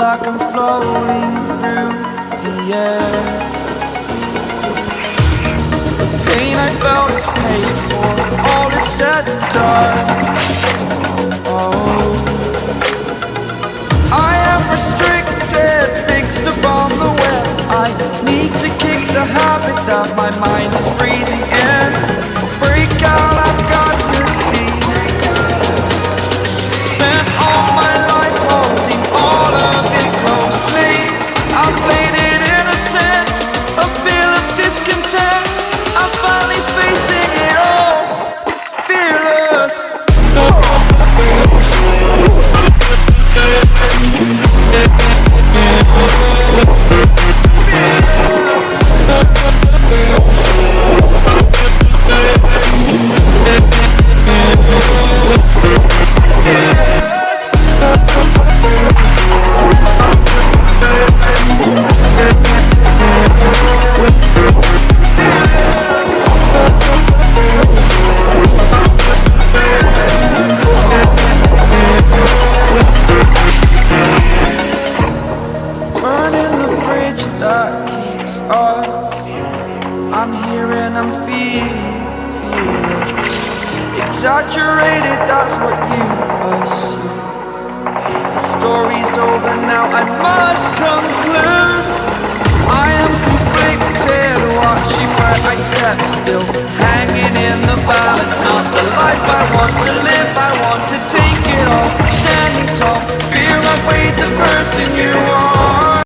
like I'm floating through the air. The pain I felt is paid for, all is said and done. Oh, I am restricted, fixed upon the web. I need to kick the habit that my mind is breathing in. Break out, I've got to see. Spent all my life holding all of it closely. I played it innocent, a feel of discontent. I'm finally facing it all, fearless. Burning the bridge that keeps us. I'm here and I'm feeling exaggerated, that's what you assume. The story's over now, I must conclude. I am conflicted, watching where I step still, hanging in the balance. Not the life I want to live, I want to take it all. Standing tall, fear I've weighed the person you are.